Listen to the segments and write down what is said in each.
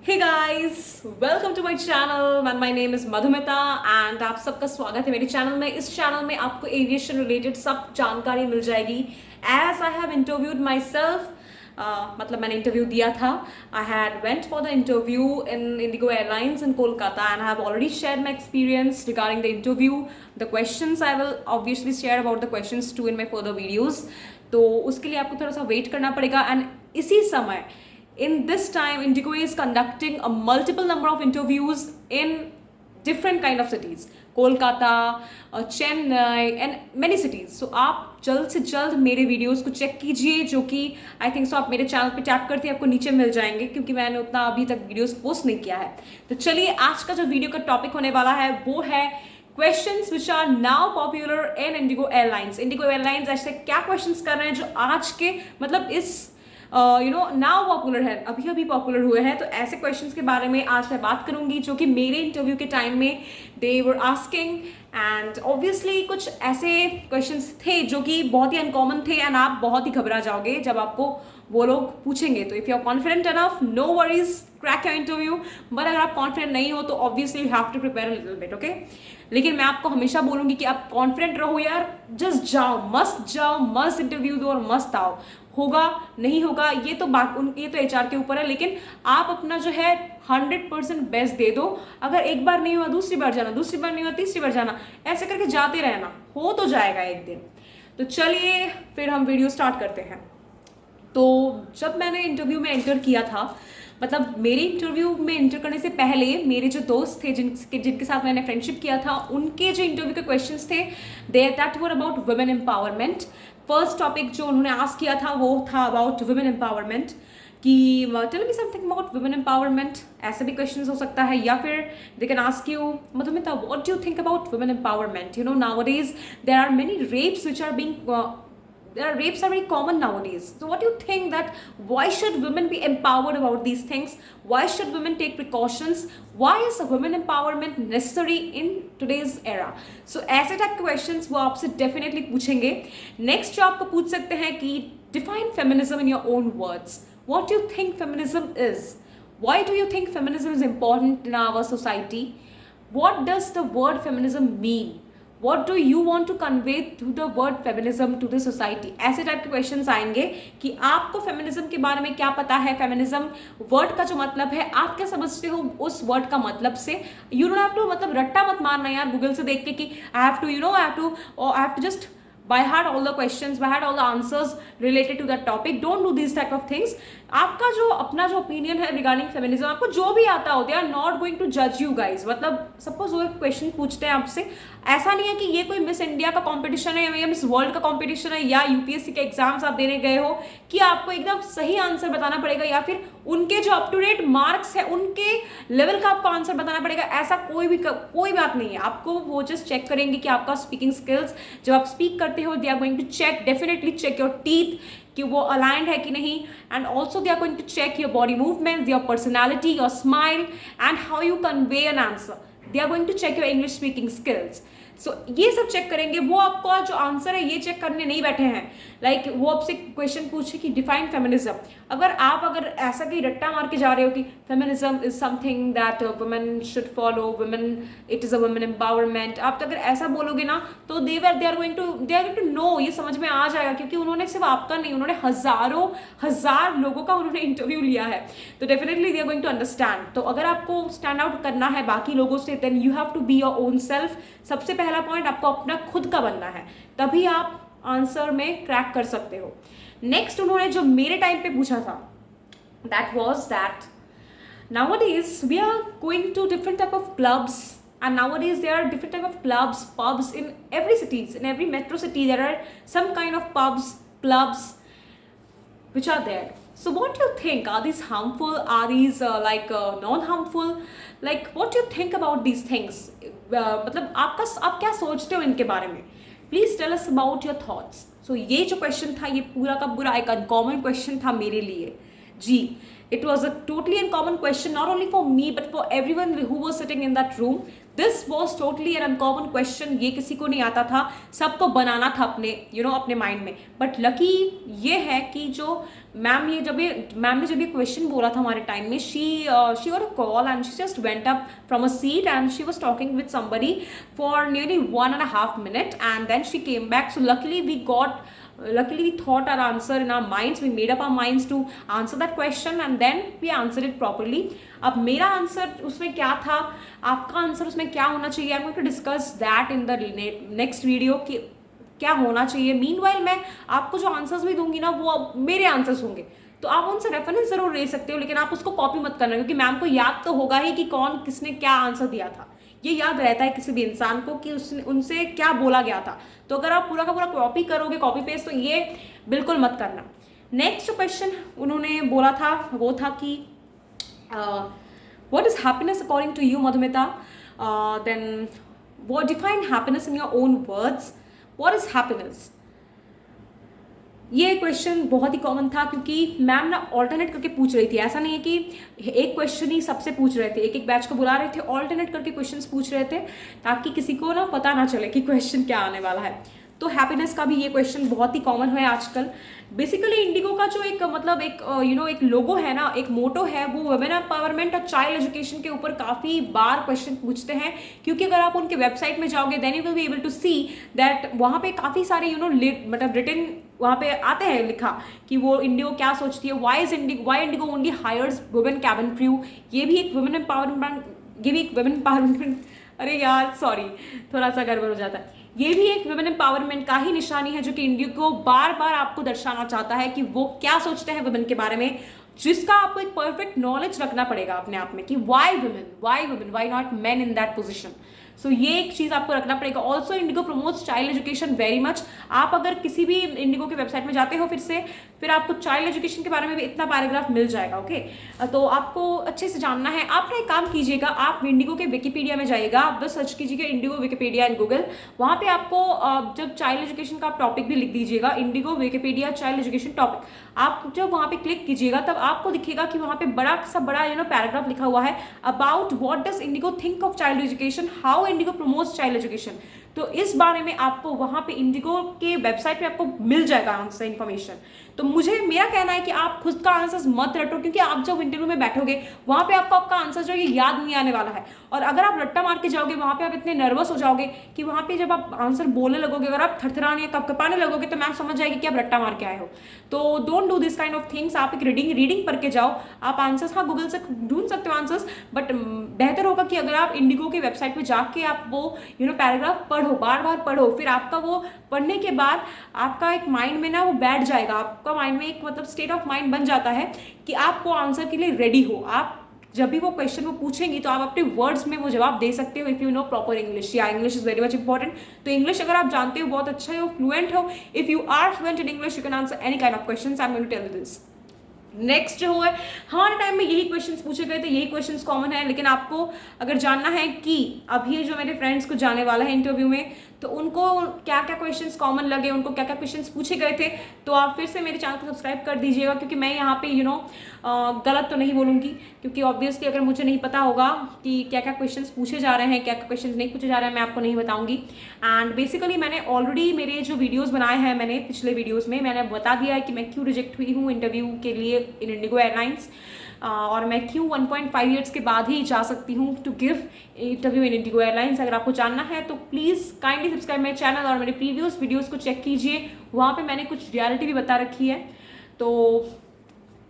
Hey guys, welcome to my channel and my name is Madhumita and आप सबका स्वागत है मेरे चैनल में। इस चैनल में आपको एविएशन रिलेटेड सब जानकारी मिल जाएगी। As I have interviewed myself, मतलब मैंने इंटरव्यू दिया था। I had went for the interview in Indigo Airlines in Kolkata and I have already shared my experience regarding the interview. The questions I will obviously share about the questions too in my further videos. तो उसके लिए आपको थोड़ा सा wait करना पड़ेगा and इसी समय in this time Indigo is conducting a multiple number of interviews in different kind of cities, Kolkata, Chennai and many cities. So आप जल्द से जल्द मेरे वीडियोस को चेक कीजिए, जो कि आई थिंक सो आप मेरे चैनल पे टैप करते हैं आपको नीचे मिल जाएंगे, क्योंकि मैंने उतना अभी तक वीडियोस पोस्ट नहीं किया है। तो चलिए आज का जो वीडियो का टॉपिक होने वाला है वो है questions which are now popular in IndiGo Airlines. IndiGo Airlines ऐसे क्या क्वेश्चंस कर रहे हैं जो आज के मतलब इस नाउ पॉपुलर है, अभी अभी पॉपुलर हुए हैं। तो ऐसे क्वेश्चंस के बारे में आज मैं बात करूंगी जो कि मेरे इंटरव्यू के टाइम में दे वर आस्किंग एंड ऑब्वियसली कुछ ऐसे क्वेश्चंस थे जो कि बहुत ही अनकॉमन थे एंड आप बहुत ही घबरा जाओगे जब आपको वो लोग पूछेंगे। तो if you are confident enough, no worries, crack your interview. But अगर आप कॉन्फिडेंट नहीं हो तो obviously you have to prepare a little bit, okay. लेकिन मैं आपको हमेशा बोलूंगी कि आप कॉन्फिडेंट रहो यार, जस्ट जाओ, मस्त इंटरव्यू दो और मस्त आओ। होगा नहीं होगा ये तो एचआर के ऊपर है, लेकिन आप अपना जो है 100% बेस्ट दे दो। अगर एक बार नहीं हुआ दूसरी बार जाना, दूसरी बार नहीं हुआ तीसरी बार जाना, ऐसे करके जाते रहना, हो तो जाएगा एक दिन। तो चलिए फिर हम वीडियो स्टार्ट करते हैं। तो जब मैंने इंटरव्यू में एंटर किया था, मतलब मेरे इंटरव्यू में एंटर करने से पहले मेरे जो दोस्त थे जिनके साथ मैंने फ्रेंडशिप किया था, उनके जो इंटरव्यू के क्वेश्चंस थे that were about women empowerment. First topic जो उन्होंने आस्क किया था वो था अबाउट वुमेन एम्पावरमेंट, कि tell me something about women empowerment. ऐसा भी क्वेश्चन हो सकता है, या फिर they can ask you Madhumita what do you think about women empowerment. You know nowadays there are many rapes which are being rapes are very common nowadays. So what do you think that why should women be empowered about these things? Why should women take precautions? Why is women empowerment necessary in today's era? So ऐसे type के questions वो आपसे definitely पूछेंगे। Next जो आपको पूछ सकते हैं कि define feminism in your own words. What do you think feminism is? Why do you think feminism is important in our society? What does the word feminism mean? What do you want to convey through the word feminism to the society? ऐसे type के questions आएंगे कि आपको feminism के बारे में क्या पता है, फेमिनिज्म वर्ड का जो मतलब है आप क्या समझते हो उस वर्ड का मतलब से। यू डोंट हैव टू मतलब रट्टा मत मारना यार गूगल से देख के कि I have to just by heart all the questions, by heart all the answers related to that topic. Don't do these type of things. आपका जो अपना जो ओपिनियन है रिगार्डिंग फेमिनिज्म, आपको जो भी आता हो, they are not going to जज यू गाइज। मतलब सपोज वो क्वेश्चन पूछते हैं आपसे, ऐसा नहीं है कि ये कोई मिस इंडिया का कंपटीशन है या मिस वर्ल्ड का कंपटीशन है या यूपीएससी के एग्जाम्स आप देने गए हो कि आपको एकदम सही आंसर बताना पड़ेगा, या फिर उनके जो अप टू डेट मार्क्स है उनके लेवल का आपको आंसर बताना पड़ेगा। ऐसा कोई बात नहीं है। आपको वो जस्ट चेक करेंगे कि आपका स्पीकिंग स्किल्स, जब आप स्पीक करते हो, they are going to check, definitely check your teeth कि वो अलाइंड है कि नहीं, and also they are going to check your body movement, your personality, your smile and how you convey an answer. They are going to check your English speaking skills. So ये सब check करेंगे। वो आपका जो answer है ये check करने नहीं बैठे हैं। लाइक वो आपसे क्वेश्चन पूछे कि डिफाइन फेमिनिज्म, अगर ऐसा कि रट्टा मार के जा रहे हो कि feminism is something that women should follow, women it is a women empowerment, आप तो अगर ऐसा बोलोगे ना तो they are going to know, ये समझ में आ जाएगा, क्योंकि उन्होंने सिर्फ आपका नहीं, उन्होंने हजार लोगों का उन्होंने इंटरव्यू लिया है। तो definitely they are going to understand. तो अगर आपको स्टैंड आउट करना है बाकी लोगों से, then you have to be your own self. सबसे पहला पॉइंट आपको अपना खुद का बनना है, तभी आप आंसर में क्रैक कर सकते हो। नेक्स्ट उन्होंने जो मेरे टाइम पे पूछा था, that was that nowadays we are going to different type of clubs, and nowadays there are different type of pubs in every cities, in every metro city there are some kind of clubs which are there. So what do you think, are these harmful, are these non harmful, like what do you think about these things? मतलब आप क्या सोचते हो इनके बारे में? Please tell us about your thoughts. So ये जो क्वेश्चन था ये पूरा का पूरा एक अनकॉमन क्वेश्चन था मेरे लिए जी। It was a totally uncommon question, not only for me but for everyone who was sitting in that room. This was totally an uncommon question, ये किसी को नहीं आता था, सबको बनाना था अपने अपने माइंड में। बट लकी ये है कि जो मैम ने जब ये क्वेश्चन बोला था हमारे टाइम में, she got a call and she just went up from a seat and she was talking with somebody for nearly 1.5 minutes and then she came back. So luckily we thought our answer in our minds, we made up our minds to answer that question and then we answered it properly. अब मेरा answer उसमें क्या था, आपका answer उसमें क्या होना चाहिए, I'm going to discuss that in the next video कि क्या होना चाहिए। मीनवाइल मैं आपको जो आंसर्स भी दूंगी ना वो मेरे आंसर्स होंगे, तो आप उनसे रेफरेंस जरूर ले सकते हो, लेकिन आप उसको कॉपी मत करना, क्योंकि मैम को याद तो होगा ही कि कौन किसने क्या आंसर दिया था। ये याद रहता है किसी भी इंसान को कि उसने उनसे क्या बोला गया था। तो अगर आप पूरा का पूरा कॉपी करोगे, कॉपी पेस्ट, तो ये बिल्कुल मत करना। नेक्स्ट जो क्वेश्चन उन्होंने बोला था वो था कि what is happiness according to you Madhumita, then what define happiness in your own words, what is happiness. ये क्वेश्चन बहुत ही कॉमन था क्योंकि मैम ना ऑल्टरनेट करके पूछ रही थी। ऐसा नहीं है कि एक क्वेश्चन ही सबसे पूछ रहे थे, एक एक बैच को बुला रहे थे, ऑल्टरनेट करके क्वेश्चंस पूछ रहे थे ताकि किसी को ना पता ना चले कि क्वेश्चन क्या आने वाला है। तो हैप्पीनेस का भी ये क्वेश्चन बहुत ही कॉमन है आजकल। बेसिकली इंडिगो का जो एक मतलब एक लोगो है ना, एक मोटो है, वो वुमेन एम्पावरमेंट और चाइल्ड एजुकेशन के ऊपर काफ़ी बार क्वेश्चन पूछते हैं, क्योंकि अगर आप उनके वेबसाइट में जाओगे then you will be able to see that वहाँ पे काफ़ी सारे मतलब रिटन वहाँ पे आते हैं लिखा कि वो इंडिगो क्या सोचती है, why IndiGo only hires women cabin crew. ये भी एक वुमेन एम्पावरमेंट अरे यार सॉरी, थोड़ा सा गड़बड़ हो जाता है। ये भी एक वुमेन एम्पावरमेंट का ही निशानी है जो कि इंडिगो बार बार आपको दर्शाना चाहता है कि वो क्या सोचते हैं वुमेन के बारे में, जिसका आपको एक परफेक्ट नॉलेज रखना पड़ेगा अपने आप में कि why women, why not men in that position. So ये एक चीज़ आपको रखना पड़ेगा। Also Indigo promotes child education very much. आप अगर किसी भी इंडिगो के वेबसाइट में जाते हो फिर आपको चाइल्ड एजुकेशन के बारे में भी इतना पैराग्राफ मिल जाएगा। ओके, तो आपको अच्छे से जानना है। आप एक काम कीजिएगा, आप इंडिगो के विकीपीडिया में जाइएगा, आप बस सर्च कीजिएगा इंडिगो विकीपीडिया इन गूगल। वहाँ पे आपको जब चाइल्ड एजुकेशन का आप टॉपिक भी लिख दीजिएगा, Indigo Wikipedia child education topic, आप जब वहाँ पे क्लिक कीजिएगा तब आपको दिखेगा कि वहाँ पे बड़ा पैराग्राफ लिखा हुआ है about what does Indigo think of child education, how Indigo promotes child education. तो इस बारे में आपको वहाँ पे इंडिगो के वेबसाइट पे आपको मिल जाएगा आंसर इन्फॉर्मेशन। तो मेरा कहना है कि आप खुद का आंसर मत रटो, क्योंकि आप जब इंटरव्यू में बैठोगे वहाँ पे आपको आपका आंसर जो है याद नहीं आने वाला है। और अगर आप रट्टा मार के जाओगे वहाँ पे आप इतने नर्वस हो जाओगे कि वहाँ पे जब आप आंसर बोलने लगोगे, अगर आप थरथराने या कपकपाने लगोगे तो मैम समझ जाएगी कि आप रट्टा मार के आए हो। तो don't do this kind of things. आप एक रीडिंग पढ़ के जाओ। आप आंसर्स हाँ गूगल से ढूंढ सकते हो आंसर्स, बट बेहतर होगा कि अगर आप इंडिगो के वेबसाइट पे जाके आप वो पैराग्राफ पढ़ो, बार बार पढ़ो, फिर आपका वो पढ़ने के बाद आपका एक माइंड में ना वो बैठ जाएगा, आपका माइंड में एक मतलब स्टेट ऑफ माइंड बन जाता है कि आप वो आंसर के लिए रेडी हो। आप जब भी वो क्वेश्चन वो पूछेंगी तो आप अपने वर्ड्स में वो जवाब दे सकते हो if you know proper English. या English is very much important. तो इंग्लिश अगर आप जानते हो बहुत अच्छा हो, फ्लुएंट हो, if you are fluent in English you can answer any kind of questions. I am going to tell you this. Next जो है, हमारे टाइम में यही क्वेश्चंस पूछे गए थे, यही क्वेश्चंस कॉमन है, लेकिन आपको अगर जानना है कि अभी जो मेरे फ्रेंड्स को जाने वाला है इंटरव्यू में, तो उनको क्या क्या क्वेश्चंस कॉमन लगे, उनको क्या क्या क्वेश्चंस पूछे गए थे, तो आप फिर से मेरे चैनल को सब्सक्राइब कर दीजिएगा, क्योंकि मैं यहाँ पे गलत तो नहीं बोलूँगी, क्योंकि ऑब्वियसली अगर मुझे नहीं पता होगा कि क्या क्या क्वेश्चंस पूछे जा रहे हैं, क्या क्या क्वेश्चंस नहीं पूछे जा रहे हैं, मैं आपको नहीं बताऊँगी। एंड बेसिकली मैंने ऑलरेडी मेरे जो वीडियोज़ बनाए हैं, मैंने पिछले वीडियोज़ में मैंने बता दिया है कि मैं क्यों रिजेक्ट हुई हूँ इंटरव्यू के लिए इन इंडिगो एयरलाइंस, और मैं क्यों 1.5 ईयर्स के बाद ही जा सकती हूँ to give interview in IndiGo Airlines. अगर आपको जानना है तो प्लीज़ काइंडली सब्सक्राइब मेरे चैनल और मेरे प्रीवियस वीडियोज़ को चेक कीजिए, वहाँ पे मैंने कुछ रियलिटी भी बता रखी है। तो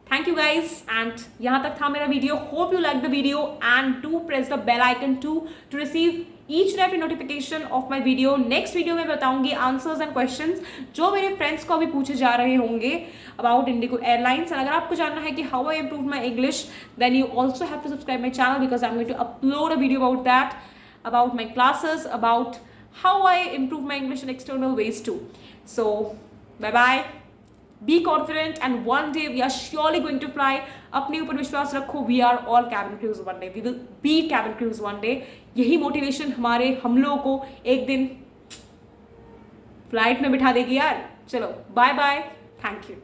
थैंक यू गाइज, एंड यहाँ तक था मेरा video. Hope you like the video and do press the bell icon to receive each and every notification of my video. Next video में बताऊंगी आंसर्स एंड क्वेश्चंस जो मेरे फ्रेंड्स को अभी पूछे जा रहे होंगे अबाउट इंडिगो एयरलाइंस। एंड अगर आपको जानना है कि how I improve my English, then you also have to subscribe my channel, because I am going to upload a video about that, about my classes, about how I improve my English in external ways too. So bye bye, be confident, and one day we are surely going to fly. अपने ऊपर विश्वास रखो, we are all cabin crews one day, we will be cabin crews one day। यही motivation हम लोगों को एक दिन फ्लाइट में बिठा देगी यार। चलो बाय बाय, थैंक यू।